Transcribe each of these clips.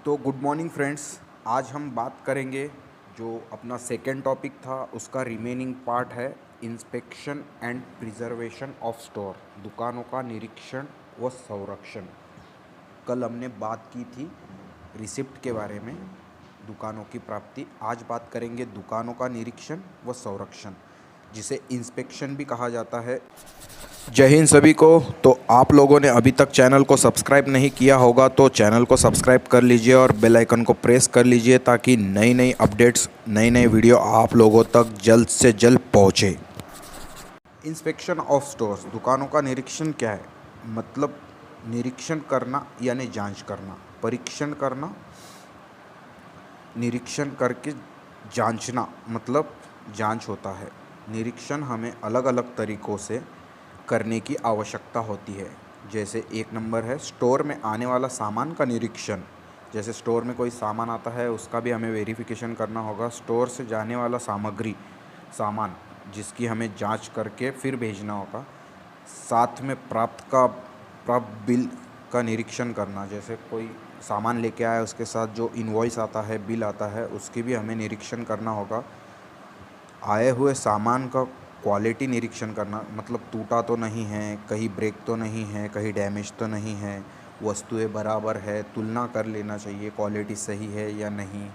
तो good morning friends. आज हम बात करेंगे जो अपना सेकेंड टॉपिक था उसका रिमेनिंग पार्ट है inspection and preservation of store, दुकानों का निरीक्षण व संरक्षण। कल हमने बात की थी रिसिप्ट के बारे में, दुकानों की प्राप्ति। आज बात करेंगे दुकानों का निरीक्षण व संरक्षण, जिसे इंस्पेक्शन भी कहा जाता है। जय हिंद सभी को। तो आप लोगों ने अभी तक चैनल को सब्सक्राइब नहीं किया होगा तो चैनल को सब्सक्राइब कर लीजिए और बेल आइकन को प्रेस कर लीजिए ताकि नई नई अपडेट्स, नई नई वीडियो आप लोगों तक जल्द से जल्द पहुँचे। इंस्पेक्शन ऑफ स्टोर्स, दुकानों का निरीक्षण क्या है? मतलब निरीक्षण करना यानी जांच करना, परीक्षण करना, निरीक्षण करके जांचना मतलब जांच होता है। निरीक्षण हमें अलग अलग तरीक़ों से करने की आवश्यकता होती है। जैसे एक नंबर है स्टोर में आने वाला सामान का निरीक्षण। जैसे स्टोर में कोई सामान आता है उसका भी हमें वेरिफिकेशन करना होगा। स्टोर से जाने वाला सामान जिसकी हमें जांच करके फिर भेजना होगा। साथ में प्राप्त बिल का निरीक्षण करना। जैसे कोई सामान लेके आया उसके साथ जो इनवॉइस आता है, बिल आता है, उसकी भी हमें निरीक्षण करना होगा। आए हुए सामान का क्वालिटी निरीक्षण करना, मतलब टूटा तो नहीं है, कहीं ब्रेक तो नहीं है, कहीं डैमेज तो नहीं है, वस्तुएं बराबर है, तुलना कर लेना चाहिए क्वालिटी सही है या नहीं।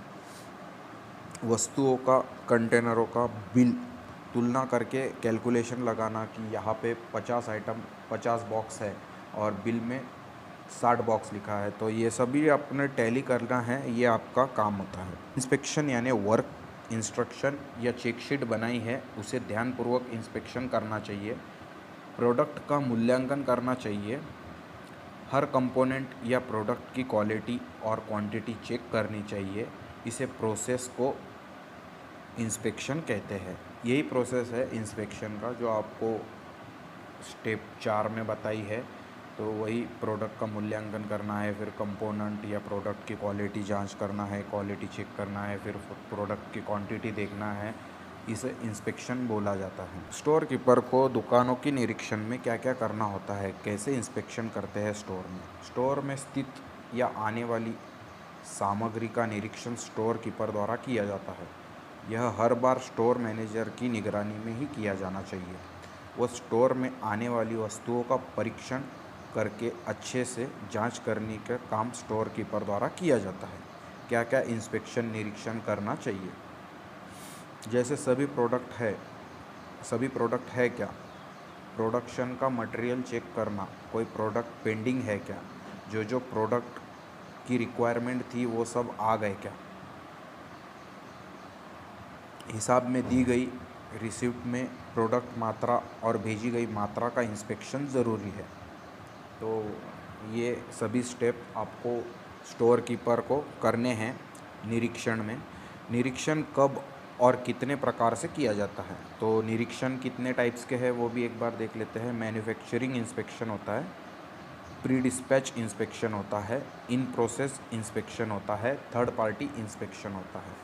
वस्तुओं का, कंटेनरों का बिल तुलना करके कैलकुलेशन लगाना कि यहाँ पे 50 आइटम 50 बॉक्स है और बिल में 60 बॉक्स लिखा है, तो ये सभी अपने टैली करना है, ये आपका काम होता है। इंस्पेक्शन यानी वर्क इंस्ट्रक्शन या चेकशीट बनाई है उसे ध्यानपूर्वक इंस्पेक्शन करना चाहिए। प्रोडक्ट का मूल्यांकन करना चाहिए। हर कंपोनेंट या प्रोडक्ट की क्वालिटी और क्वांटिटी चेक करनी चाहिए। इसे प्रोसेस को इंस्पेक्शन कहते हैं। यही प्रोसेस है इंस्पेक्शन का जो आपको स्टेप 4 में बताई है। तो वही प्रोडक्ट का मूल्यांकन करना है, फिर कंपोनेंट या प्रोडक्ट की क्वालिटी जांच करना है, क्वालिटी चेक करना है, फिर प्रोडक्ट की क्वांटिटी देखना है। इसे इंस्पेक्शन बोला जाता है। स्टोर कीपर को दुकानों की निरीक्षण में क्या क्या करना होता है, कैसे इंस्पेक्शन करते हैं स्टोर में? स्टोर में स्थित या आने वाली सामग्री का निरीक्षण स्टोर कीपर द्वारा किया जाता है। यह हर बार स्टोर मैनेजर की निगरानी में ही किया जाना चाहिए। वह स्टोर में आने वाली वस्तुओं का परीक्षण करके अच्छे से जांच करने का काम स्टोर कीपर द्वारा किया जाता है। क्या क्या इंस्पेक्शन निरीक्षण करना चाहिए? जैसे सभी प्रोडक्ट है क्या? प्रोडक्शन का मटेरियल चेक करना, कोई प्रोडक्ट पेंडिंग है क्या? जो प्रोडक्ट की रिक्वायरमेंट थी वो सब आ गए क्या? हिसाब में दी गई रिसिप्ट में प्रोडक्ट मात्रा और भेजी गई मात्रा का इंस्पेक्शन ज़रूरी है। तो ये सभी स्टेप आपको स्टोर कीपर को करने हैं निरीक्षण में। निरीक्षण कब और कितने प्रकार से किया जाता है? तो निरीक्षण कितने टाइप्स के हैं वो भी एक बार देख लेते हैं। मैन्युफैक्चरिंग इंस्पेक्शन होता है, प्री डिस्पैच इंस्पेक्शन होता है, इन प्रोसेस इंस्पेक्शन होता है, थर्ड पार्टी इंस्पेक्शन होता है।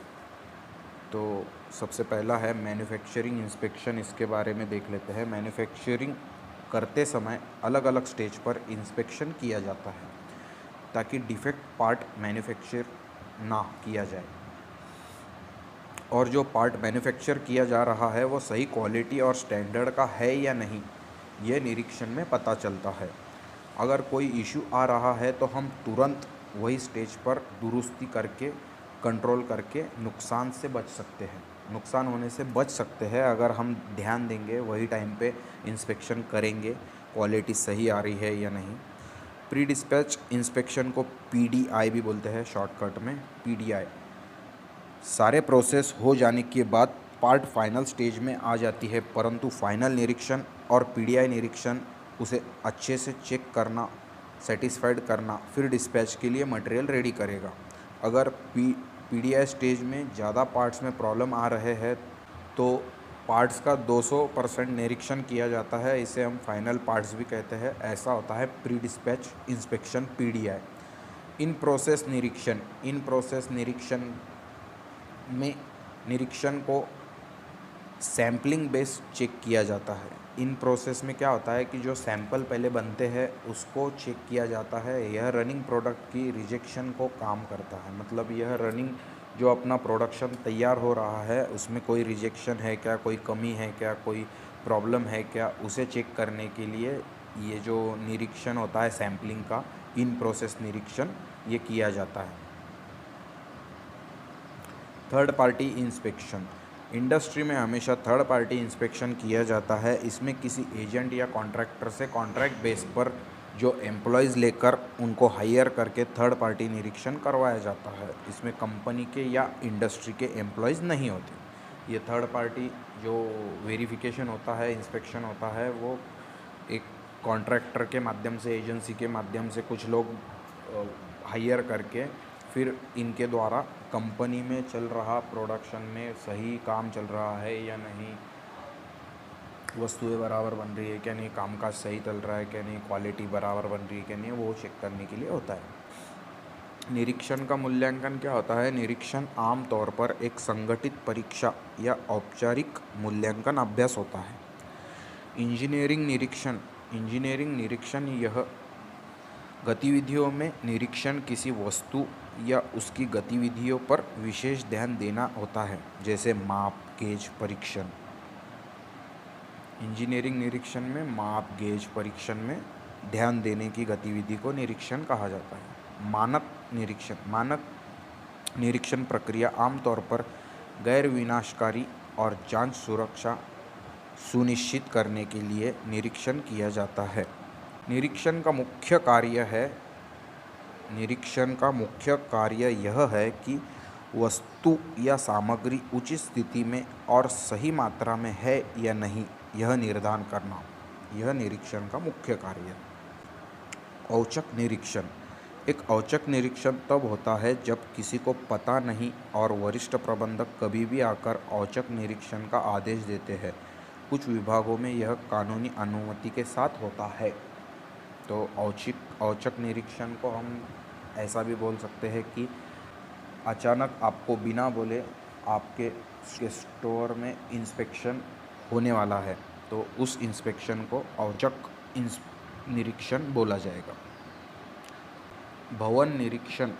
तो सबसे पहला है मैन्युफैक्चरिंग इंस्पेक्शन, इसके बारे में देख लेते हैं। मैन्युफैक्चरिंग करते समय अलग अलग स्टेज पर इंस्पेक्शन किया जाता है ताकि डिफेक्ट पार्ट मैन्युफैक्चर ना किया जाए और जो पार्ट मैन्युफैक्चर किया जा रहा है वो सही क्वालिटी और स्टैंडर्ड का है या नहीं, ये निरीक्षण में पता चलता है। अगर कोई इशू आ रहा है तो हम तुरंत वही स्टेज पर दुरुस्ती करके, कंट्रोल करके नुकसान से बच सकते हैं, नुकसान होने से बच सकते हैं अगर हम ध्यान देंगे, वही टाइम पे इंस्पेक्शन करेंगे क्वालिटी सही आ रही है या नहीं। प्री डिस्पैच इंस्पेक्शन को पीडीआई भी बोलते हैं, शॉर्टकट में पीडीआई। सारे प्रोसेस हो जाने के बाद पार्ट फाइनल स्टेज में आ जाती है, परंतु फाइनल निरीक्षण और पीडीआई निरीक्षण उसे अच्छे से चेक करना, सेटिस्फाइड करना, फिर डिस्पैच के लिए मटेरियल रेडी करेगा। अगर पीडीआई स्टेज में ज़्यादा पार्ट्स में प्रॉब्लम आ रहे हैं तो पार्ट्स का 200% निरीक्षण किया जाता है। इसे हम फाइनल पार्ट्स भी कहते हैं। ऐसा होता है pre dispatch inspection, PDI. In process निरीक्षण में निरीक्षण को सैम्पलिंग बेस्ड चेक किया जाता है। इन प्रोसेस में क्या होता है कि जो सैंपल पहले बनते हैं उसको चेक किया जाता है। यह रनिंग प्रोडक्ट की रिजेक्शन को काम करता है, मतलब यह रनिंग जो अपना प्रोडक्शन तैयार हो रहा है उसमें कोई रिजेक्शन है क्या, कोई कमी है क्या, कोई प्रॉब्लम है क्या, उसे चेक करने के लिए ये जो निरीक्षण होता है सैम्पलिंग का, इन प्रोसेस निरीक्षण ये किया जाता है। Third party inspection. इंडस्ट्री में हमेशा थर्ड पार्टी इंस्पेक्शन किया जाता है। इसमें किसी एजेंट या कॉन्ट्रैक्टर से कॉन्ट्रैक्ट बेस पर जो एम्प्लॉयज़ लेकर उनको हायर करके थर्ड पार्टी निरीक्षण करवाया जाता है। इसमें कंपनी के या इंडस्ट्री के एम्प्लॉयज़ नहीं होते। ये थर्ड पार्टी जो वेरिफिकेशन होता है, इंस्पेक्शन होता है, वो एक कॉन्ट्रैक्टर के माध्यम से, एजेंसी के माध्यम से कुछ लोग हायर करके फिर इनके द्वारा कंपनी में चल रहा प्रोडक्शन में सही काम चल रहा है या नहीं, वस्तुएं बराबर बन रही है क्या नहीं, कामकाज सही चल रहा है क्या नहीं, क्वालिटी बराबर बन रही है क्या नहीं, वो चेक करने के लिए होता है। निरीक्षण का मूल्यांकन क्या होता है? निरीक्षण आमतौर पर एक संगठित परीक्षा या औपचारिक मूल्यांकन अभ्यास होता है। इंजीनियरिंग निरीक्षण यह गतिविधियों में निरीक्षण किसी वस्तु या उसकी गतिविधियों पर विशेष ध्यान देना होता है, जैसे माप गेज परीक्षण। इंजीनियरिंग निरीक्षण में माप गेज परीक्षण में ध्यान देने की गतिविधि को निरीक्षण कहा जाता है। मानक निरीक्षण प्रक्रिया आमतौर पर गैर विनाशकारी और जांच सुरक्षा सुनिश्चित करने के लिए निरीक्षण किया जाता है। निरीक्षण का मुख्य कार्य यह है कि वस्तु या सामग्री उचित स्थिति में और सही मात्रा में है या नहीं, यह निर्धारण करना। यह निरीक्षण का मुख्य कार्य है। औचक निरीक्षण। एक औचक निरीक्षण तब होता है जब किसी को पता नहीं और वरिष्ठ प्रबंधक कभी भी आकर औचक निरीक्षण का आदेश देते हैं। कुछ विभागों में यह कानूनी अनुमति के साथ होता है। तो औचक निरीक्षण को हम ऐसा भी बोल सकते हैं कि अचानक आपको बिना बोले आपके स्टोर में इंस्पेक्शन होने वाला है, तो उस इंस्पेक्शन को औचक निरीक्षण बोला जाएगा। भवन निरीक्षण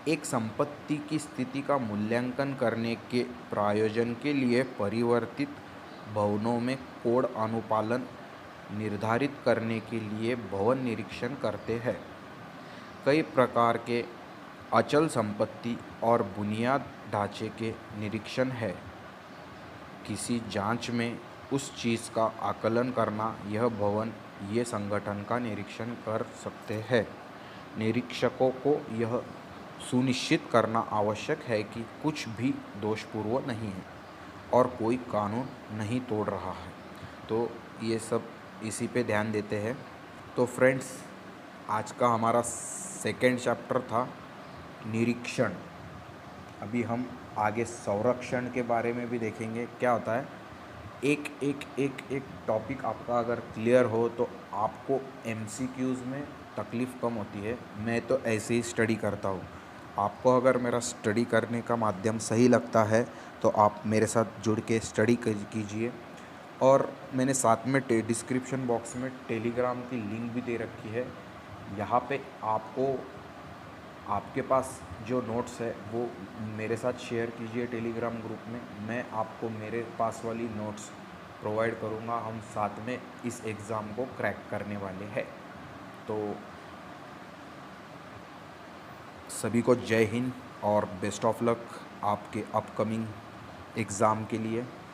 एक संपत्ति की स्थिति का मूल्यांकन करने के प्रयोजन के लिए परिवर्तित भवनों में कोड अनुपालन निर्धारित करने के लिए भवन निरीक्षण करते हैं। कई प्रकार के अचल संपत्ति और बुनियाद ढांचे के निरीक्षण है। किसी जांच में उस चीज़ का आकलन करना, यह भवन ये संगठन का निरीक्षण कर सकते हैं। निरीक्षकों को यह सुनिश्चित करना आवश्यक है कि कुछ भी दोषपूर्ण नहीं है और कोई कानून नहीं तोड़ रहा है। तो ये सब इसी पे ध्यान देते हैं। तो फ्रेंड्स, आज का हमारा सेकंड चैप्टर था निरीक्षण। अभी हम आगे संरक्षण के बारे में भी देखेंगे। क्या होता है, एक टॉपिक आपका अगर क्लियर हो तो आपको MCQs में तकलीफ़ कम होती है। मैं तो ऐसे ही स्टडी करता हूँ। आपको अगर मेरा स्टडी करने का माध्यम सही लगता है तो आप मेरे साथ जुड़ के स्टडी कीजिए। और मैंने साथ में डिस्क्रिप्शन बॉक्स में टेलीग्राम की लिंक भी दे रखी है। यहाँ पे आपको आपके पास जो नोट्स है वो मेरे साथ शेयर कीजिए टेलीग्राम ग्रुप में। मैं आपको मेरे पास वाली नोट्स प्रोवाइड करूँगा। हम साथ में इस एग्ज़ाम को क्रैक करने वाले हैं। तो सभी को जय हिंद और बेस्ट ऑफ लक आपके अपकमिंग एग्ज़ाम के लिए।